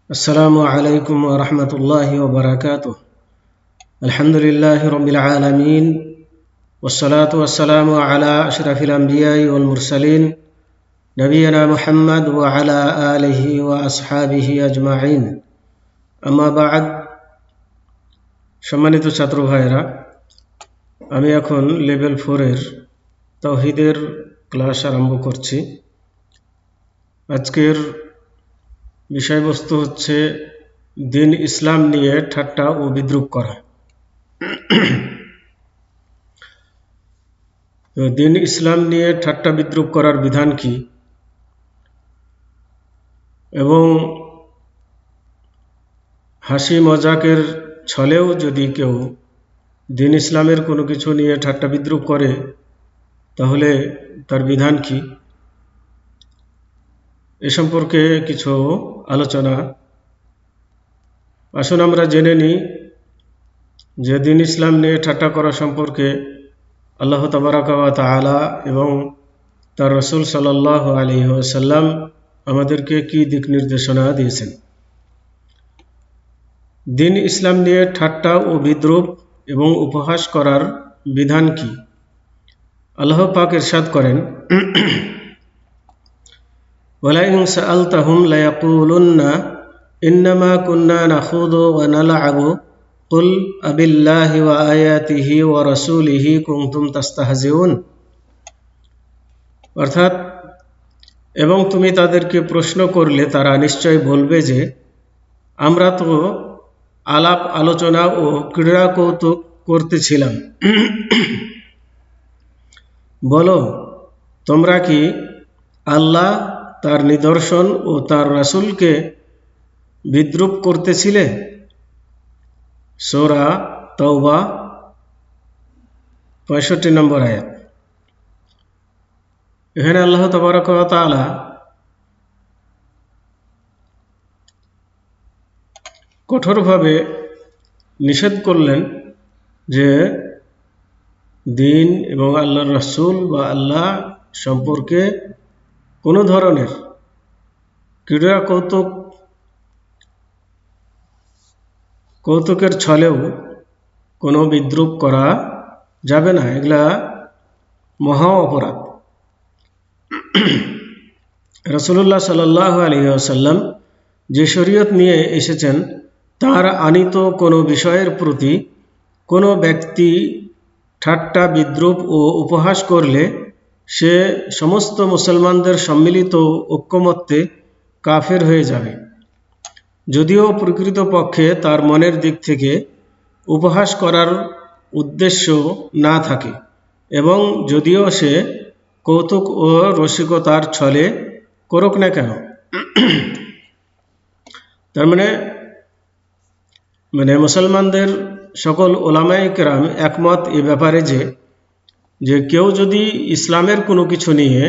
আসসালামু আলাইকুম ওয়া রাহমাতুল্লাহি ওয়া বারাকাতুহু। আলহামদুলিল্লাহি রাব্বিল আলামিন ওয়াসসালাতু ওয়াসসালামু আলা আশরাফিল আমবিয়াই ওয়াল মুরসালিন নবিয়িনা মুহাম্মদ ওয়া আলা আলিহি ওয়া আসহাবিহি আজমাইন। আম্মা বা'দ। সম্মানিত ছাত্র ভাইরা, আমি এখন লেভেল 4 এর তাওহীদের ক্লাস আরম্ভ করছি। আজকের বিষয়বস্তু হচ্ছে দিন ইসলাম নিয়ে ঠাট্টা ও বিদ্রূপ করা। তো দিন ইসলাম নিয়ে ঠাট্টা বিদ্রূপ করার বিধান কি, এবং হাসি মজাকের ছলেও যদি কেউ দিন ইসলামের কোনো কিছু নিয়ে ঠাট্টা বিদ্রূপ করে তাহলে তার বিধান কি, এ সম্পর্কে কিছু আলোচনা। আসুন আমরা জেনে নিই যে দিন ইসলাম নিয়ে ঠাট্টা করা সম্পর্কে আল্লাহ তাবারাকা ওয়া তাআলা এবং তার রাসূল সাল্লাল্লাহু আলাইহি ওয়াসাল্লাম আমাদেরকে কি দিক নির্দেশনা দিয়েছেন। দিন ইসলাম নিয়ে ঠাট্টা ও বিদ্রূপ এবং উপহাস করার বিধান কি? আল্লাহ পাক ইরশাদ করেন, ওয়ালাইন সাআলতাহুম লায়াকুলুন্না ইন্নামা কুন্না নাখুদু ওয়া নালআবু কুল আবিল্লাহি ওয়া আয়াতিহি ওয়া রাসূলিহি কুনতুম তাস্তাহজিউন। অর্থাৎ, এবং তুমি তাদেরকে প্রশ্ন করলে তারা নিশ্চয় বলবে যে আমরা তো আলাপ আলোচনা ও ক্রীড়া কৌতুক করতেছিলাম। বলো, তোমরা কি আল্লাহ, তার নিদর্শন ও তার রাসূলকে বিদ্রূপ করতেছিলে? সূরা তাওবা 65 নম্বর আয়াত। এখানে আল্লাহ তাবারাকা ওয়া তাআলা কঠোরভাবে নিষেধ করলেন যে দিন এবং আল্লাহর রাসূল বা আল্লাহ সম্পর্কে কোনো ধরনের ক্রীড়া কৌতুকের ছলেও কোনো বিদ্রূপ করা যাবে না। এগুলা মহা অপরাধ। রাসূলুল্লাহ সাল্লাল্লাহু আলাইহি ওয়াসাল্লাম যে শরীয়ত নিয়ে এসেছেন তার আনিত কোনো বিষয়ের প্রতি কোনো ব্যক্তি ঠাট্টা বিদ্রূপ ও উপহাস করলে সে সমস্ত মুসলমানদের সম্মিলিত ঐক্যমত্যে কাফের হয়ে যাবে, যদিও প্রকৃতপক্ষে তার মনের দিক থেকে উপহাস করার উদ্দেশ্য না থাকে, এবং যদিও সে কৌতুক ও রসিকতার ছলে করুক না কেন। তার মানে মুসলমানদের সকল উলামায়ে কেরাম একমত এ ব্যাপারে যে কেউ যদি ইসলামের কোনো কিছু নিয়ে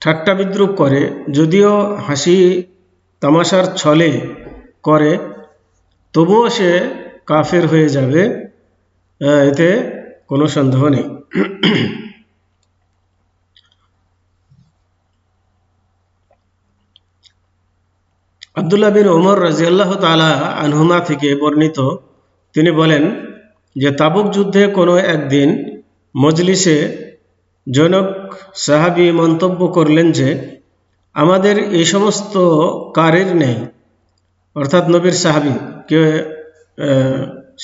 ঠাট্টা বিদ্রূপ করে, যদিও হাসি তামাশার ছলে করে, তবুও সে কাফের হয়ে যাবে, এতে কোনো সন্দেহ নেই। আব্দুল্লাহ বিন ওমর রাদিয়াল্লাহু তাআলা আনহুমা থেকে বর্ণিত, তিনি বলেন যে তাবুক যুদ্ধে কোনো একদিন মজলিসে জনক সাহাবী মন্তব্য করলেন যে আমাদের এই সমস্ত কারির নেই। অর্থাৎ নবীর সাহাবী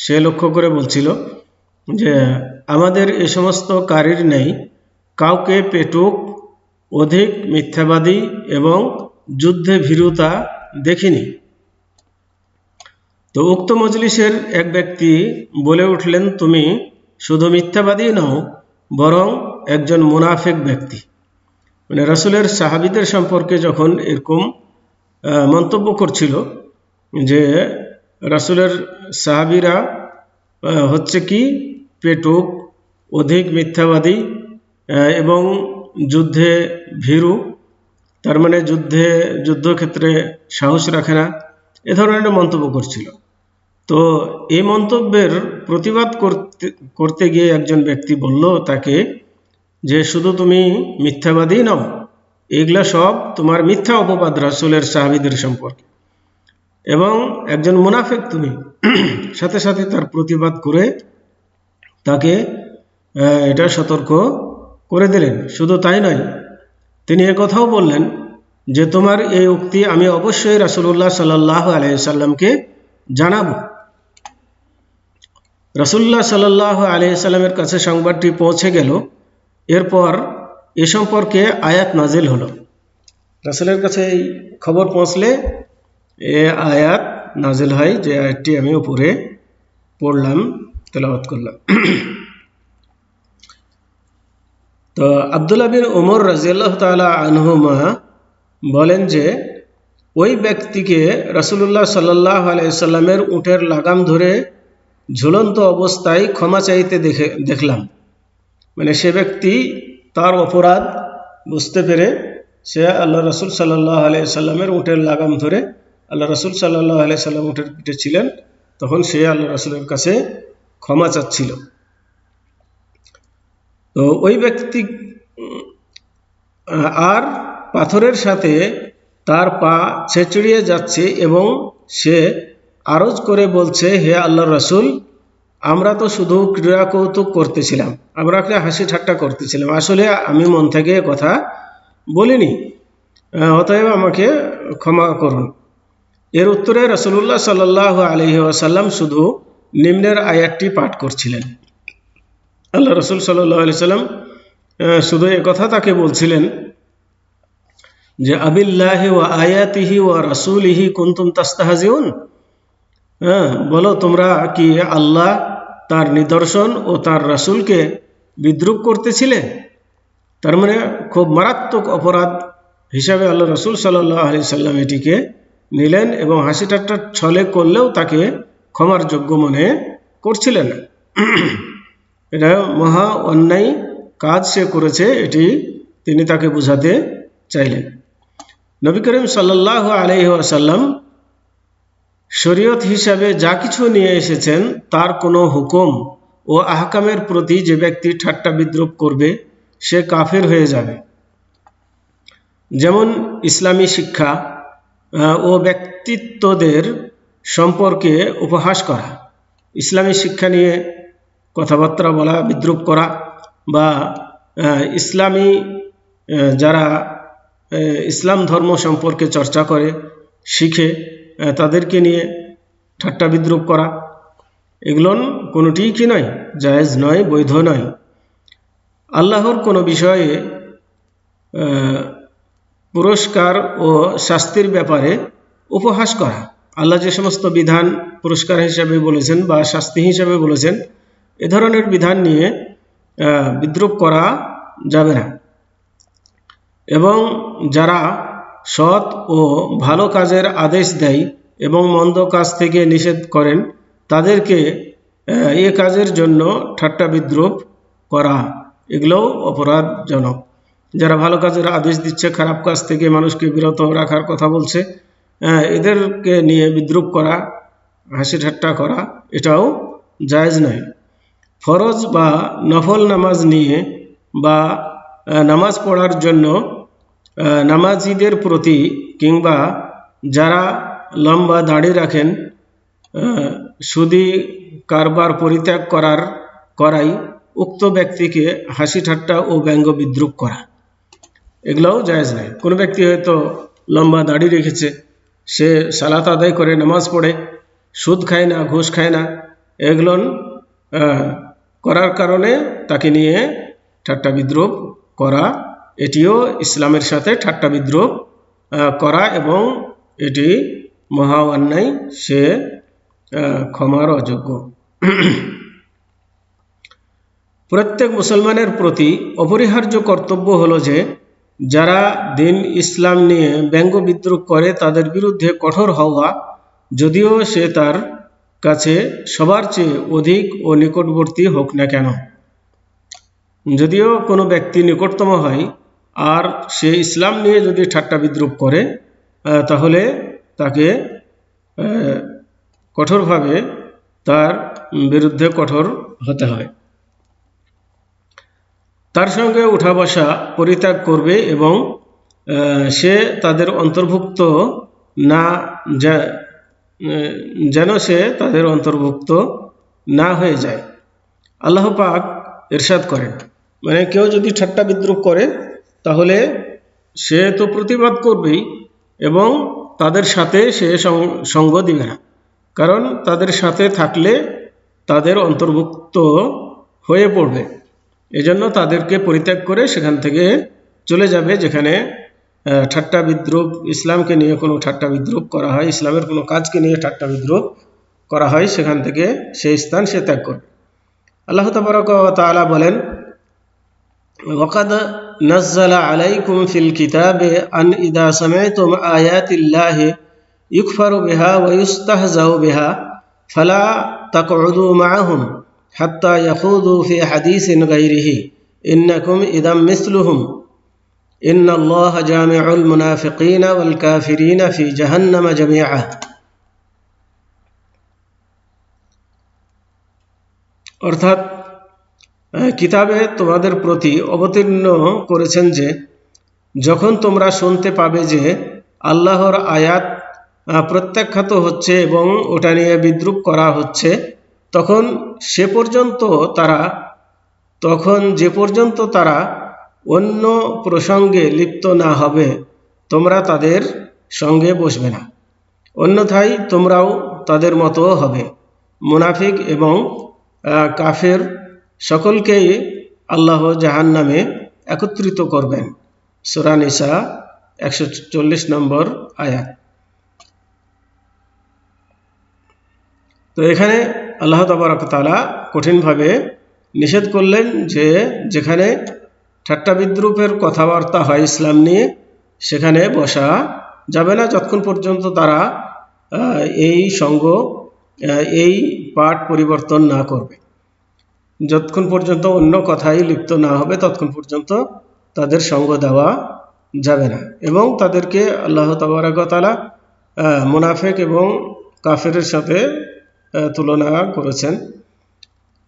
সে লক্ষ্য করে বলছিল যে আমাদের এই সমস্ত কারির নেই, কাউকে পেটুক, অধিক মিথ্যাবাদী এবং যুদ্ধে ভীরুতা দেখিনি। তো উক্ত মজলিসের এক ব্যক্তি বলে উঠলেন, তুমি শুধু মিথ্যাবাদী নও, বরং একজন মুনাফিক ব্যক্তি। মানে রাসূলের সাহাবীদের সম্পর্কে যখন এরকম মন্তব্য করছিল যে রাসূলের সাহাবীরা হচ্ছে কি পেটুক, অধিক মিথ্যাবাদী এবং যুদ্ধে ভীরু, তার মানে যুদ্ধক্ষেত্রে সাহস রাখে না, এ ধরনের মন্তব্য করছিল। তো এই মন্তব্যের প্রতিবাদ করতে গিয়ে একজন ব্যক্তি বলল তাকে যে শুধু তুমি মিথ্যাবাদী নও, এগুলা সব তোমার মিথ্যা অপবাদ রাসূলের সাহাবীদের সম্পর্কে। এবং একজন মুনাফিক তুমি। সাথে সাথে তার প্রতিবাদ করে তাকে এটা সতর্ক করে দিলেন। শুধু তাই নয়, তিনি একথাও বললেন যে তোমার এই উক্তি আমি অবশ্যই রাসূলুল্লাহ সাল্লাল্লাহু আলাইহি সাল্লামকে জানাবো। রাসূলুল্লাহ সাল্লাল্লাহু আলাইহি সাল্লামের কাছে সংবাদটি পৌঁছে গেল। এরপর এ সম্পর্কে আয়াত নাজিল হলো। রাসূলের কাছে এই খবর পৌঁছলে এ আয়াত নাজিল হয়, যে আয়াতটি আমি উপরে পড়লাম, তেলাওয়াত করলাম। তো আব্দুল্লাহ বিন ওমর রাদিয়াল্লাহু তাআলা আনহুমা বলেন যে ওই ব্যক্তিকে রাসূলুল্লাহ সাল্লাল্লাহু আলাইহি সাল্লামের উটের লাগাম ধরে ঝুলন্ত অবস্থায় ক্ষমা চাইতে দেখলাম। মানে সে ব্যক্তি তার অপরাধ বুঝতে পেরে সে আল্লাহ রাসূল সাল্লাল্লাহু আলাইহি সাল্লামের উটের লাগাম ধরে, আল্লাহ রাসূল সাল্লাল্লাহু আলাইহি সাল্লাম উটের পিঠে ছিলেন, তখন সে আল্লাহ রাসূলের কাছে ক্ষমা চাচ্ছিল। তো ওই ব্যক্তি আর পাথরের সাথে তার পা ছেঁচড়িয়ে যাচ্ছে এবং সে আরজ করে বলছে, হে আল্লাহর রাসূল, আমরা তো শুধু ক্রীড়া কৌতুক করতেছিলাম, আমরা একটা হাসি ঠাট্টা করতেছিলাম, আসলে আমি মন থেকে কথা বলিনি, অতএব আমাকে ক্ষমা করুন। এর উত্তরে রাসূলুল্লাহ সাল্লাল্লাহু আলাইহি ওয়াসাল্লাম শুধু নিম্নের আয়াতটি পাঠ করছিলেন। আল্লাহ রাসূল সাল্লাল্লাহু আলাইহি সাল্লাম শুধু একথা তাকে বলছিলেন যে আবিল্লাহি ওয়া আয়াতিহি ওয়া রাসূলিহি কুনতুম তাস্তাহজিউন, বলো তোমরা কি আল্লাহ, তার নিদর্শন ও তার রাসূলকে বিদ্রূপ করতেছিলে? তার মানে খুব মারাত্মক অপরাধ হিসাবে আল্লাহ রাসূল সাল্লাল্লাহু আলাইহি সাল্লাম এটিকে নিলেন এবং হাসি ঠাট্টার ছলে করলেও তাকে ক্ষমার যোগ্য মনে করছিলেন না। এটা মহা অন্যায় কাজ সে করেছে, এটি তিনি তাকে বোঝাতে চাইলেন। নবী করিম সাল্লাল্লাহু আলাইহি ওয়াসাল্লাম শরীয়ত হিসাবে যা কিছু নিয়ে এসেছেন তার কোনো হুকুম ও আহকামের প্রতি যে ব্যক্তি ঠাট্টা বিদ্রূপ করবে সে কাফের হয়ে যাবে। যেমন ইসলামী শিক্ষা ও ব্যক্তিত্বদের সম্পর্কে উপহাস করা, ইসলামী শিক্ষা নিয়ে কথাবার্তা বলা, বিদ্রূপ করা, বা ইসলামী যারা ইসলাম ধর্ম সম্পর্কে চর্চা করে, শিখে, তাদেরকে নিয়ে ঠাট্টা বিদ্রূপ করা, এগুলো কোনোটিই কি নয়, জায়েজ নয়, বৈধ নয়। আল্লাহর কোনো বিষয়ে পুরস্কার ও শাস্তির ব্যাপারে উপহাস করা, আল্লাহ যে সমস্ত বিধান পুরস্কার হিসাবে বলেছেন বা শাস্তি হিসাবে বলেছেন, এ ধরনের বিধান নিয়ে বিদ্রূপ করা যাবে না। এবং যারা সৎ ও ভালো কাজের আদেশ দেয় এবং মন্দ কাজ থেকে নিষেধ করেন, তাদেরকে এ কাজের জন্য ঠাট্টা বিদ্রূপ করা, এগুলোও অপরাধজনক। যারা ভালো কাজের আদেশ দিচ্ছে, খারাপ কাজ থেকে মানুষকে বিরত রাখার কথা বলছে, এদেরকে নিয়ে বিদ্রূপ করা, হাসি ঠাট্টা করা, এটাও জায়েজ নয়। ফরজ বা নফল নামাজ নিয়ে বা নামাজ পড়ার জন্য নামাজীদের প্রতি কিংবা যারা লম্বা দাড়ি রাখেন সুদী কারবার পরিত্যাগ করাই উক্ত ব্যক্তিকে হাসি ঠাট্টা ও ব্যঙ্গ বিদ্রূপ করা, এগুলোও জায়েজ নয়। কোনো ব্যক্তি হয়তো লম্বা দাড়ি রেখেছে, সে সালাত আদায় করে, নামাজ পড়ে, সুদ খায় না, ঘুষ খায় না, এগুলো করার কারণে তাকে নিয়ে ঠাট্টা বিদ্রূপ করা, এটিও ইসলামের সাথে ঠাট্টা বিদ্রূপ করা এবং এটি মহা অন্যায়, সে ক্ষমার অযোগ্য। প্রত্যেক মুসলমানের প্রতি অপরিহার্য কর্তব্য হলো যে যারা দিন ইসলাম নিয়ে ব্যঙ্গ বিদ্রূপ করে তাদের বিরুদ্ধে কঠোর হওয়া, যদিও সে তার কাছে সবার চেয়ে অধিক ও নিকটবর্তী হোক না কেন। যদিও কোনো ব্যক্তি নিকটতম হয় আর সে ইসলাম নিয়ে যদি ঠাট্টা বিদ্রূপ করে, তাহলে তাকে কঠোরভাবে তার বিরুদ্ধে কঠোর হতে হয়। তার সঙ্গে উঠা বসা পরিত্যাগ করবে এবং সে তাদের অন্তর্ভুক্ত যেন সে তাদের অন্তর্ভুক্ত না হয়ে যায়। আল্লাহ পাক ইরশাদ করেন, মানে কেউ যদি ঠাট্টা বিদ্রুপ করে তাহলে সে তো প্রতিবাদ করবেই এবং তাদের সাথে সে সঙ্গ দিবে না, কারণ তাদের সাথে থাকলে তাদের অন্তর্ভুক্ত হয়ে পড়বে। এজন্য তাদেরকে পরিত্যাগ করে সেখান থেকে চলে যাবে যেখানে ঠাট্টা বিদ্রুপ, ইসলামকে নিয়ে কোনো ঠাট্টা বিদ্রুপ করা হয়, ইসলামের কোনো কাজকে নিয়ে ঠাট্টা বিদ্রুপ করা হয়, সেখান থেকে সেই স্থান সে ত্যাগ করবে। আল্লাহ তাবারাক ওয়া তাআলা বলেন, ওয়াকাদ নাজ্জালা আলাইকুম ফিল কিতাবে আন ইযা সামি'তুম আয়াতিল্লাহি ইউকফারু বিহা ওয়া ইউস্তাহজাউ বিহা ফালা তাকউদু মা'আহুম হাত্তা ইয়াখুযু ফি হাদিসিন গায়রিহি ইন্নাকুম ইযাম মিসলুহুম ইন্নাল্লাহা জামিউল মুনাফিকিনা ওয়াল কাফিরিনা ফি জাহান্নাম জামিআ। অর্থাৎ কিতাবে তোমাদের প্রতি অবতীর্ণ করেছেন যে যখন তোমরা শুনতে পাবে যে আল্লাহর আয়াত প্রত্যাখ্যাত হচ্ছে এবং ওটা নিয়ে বিদ্রূপ করা হচ্ছে, তখন যে পর্যন্ত তারা অন্য প্রসঙ্গে লিপ্ত না হবে তোমরা তাদের সঙ্গে বসবে না, অন্যথায় তোমরাও তাদের মতো হবে। মুনাফিক এবং কাফের সকলকেই আল্লাহ জাহান্নামে একত্রিত করবেন। সূরা নিসা 140 নম্বর আয়াত। তো এখানে আল্লাহ তাবারক ওয়া তাআলা কঠিনভাবে নিষেধ করলেন যে যেখানে ঠাট্টা বিদ্রূপের কথাবার্তা হয় ইসলাম নিয়ে সেখানে বসা যাবে না যতক্ষণ পর্যন্ত তারা এই পাঠ পরিবর্তন না করবে, যতক্ষণ পর্যন্ত অন্য কথায় লিপ্ত না হবে ততক্ষণ পর্যন্ত তাদের সঙ্গ দেওয়া যাবে না। এবং তাদেরকে আল্লাহ তাবারক ওয়া তাআলা মুনাফিক এবং কাফেরের সাথে তুলনা করেছেন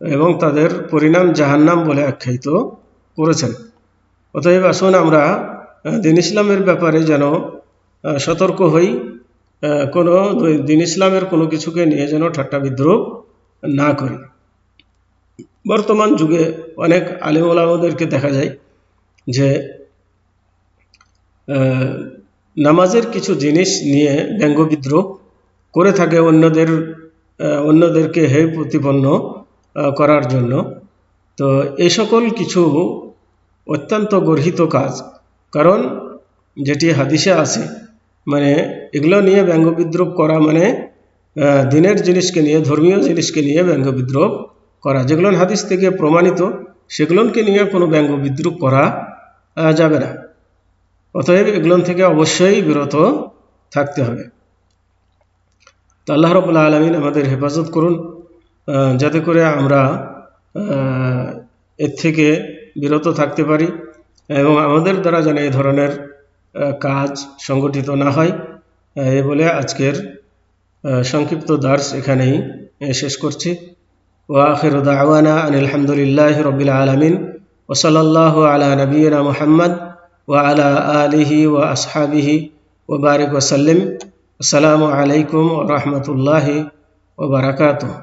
এবং তাদের পরিণাম জাহান্নাম বলে আখ্যায়িত করেছেন। অতএব আসুন আমরা দ্বীন ইসলামের ব্যাপারে যেন সতর্ক হই, কোনো দ্বীন ইসলামের কোনো কিছুকে নিয়ে যেন ঠাট্টা বিদ্রূপ না করি। বর্তমান যুগে অনেক আলেম ওলামাদেরকে দেখা যায় যে নামাজের কিছু জিনিস নিয়ে ব্যঙ্গ বিদ্রূপ করে থাকে অন্যদেরকে হেয় প্রতিপন্ন করার জন্য। তো এই সকল কিছু অত্যন্ত গর্হিত কাজ, কারণ যেটি হাদিসে আছে, মানে এগুলো নিয়ে ব্যঙ্গ বিদ্রূপ করা মানে দিনের জিনিসকে নিয়ে, ধর্মীয় জিনিসকে নিয়ে ব্যঙ্গ বিদ্রূপ করা, যেগুলো হাদিস থেকে প্রমাণিত সেগুলোকে নিয়ে কোনো ব্যঙ্গ বিদ্রূপ করা যাবে না। অতএব এগুলো থেকে অবশ্যই বিরত থাকতে হবে। তো আল্লাহ রাব্বুল আলামিন আমাদের হেফাজত করুন, যাতে করে আমরা এর থেকে বিরত থাকতে পারি এবং আমাদের দ্বারা যেন এই ধরনের কাজ সংগঠিত না হয়। এই বলে আজকের সংক্ষিপ্ত দার্স এখানেই শেষ করছি। ওয়া আখিরু দাওয়ানা আনিল হামদুলিল্লাহি রাব্বিল আলামিন ওয়া সাল্লাল্লাহু আলা নাবিয়িনা মুহাম্মদ ওয়া আলা আলিহি ওয়া আসহাবিহি ওয়া বারিক ওয়া সাল্লিম। আসসালামু আলাইকুম ওয়া রাহমাতুল্লাহি ওয়া বারাকাতুহু।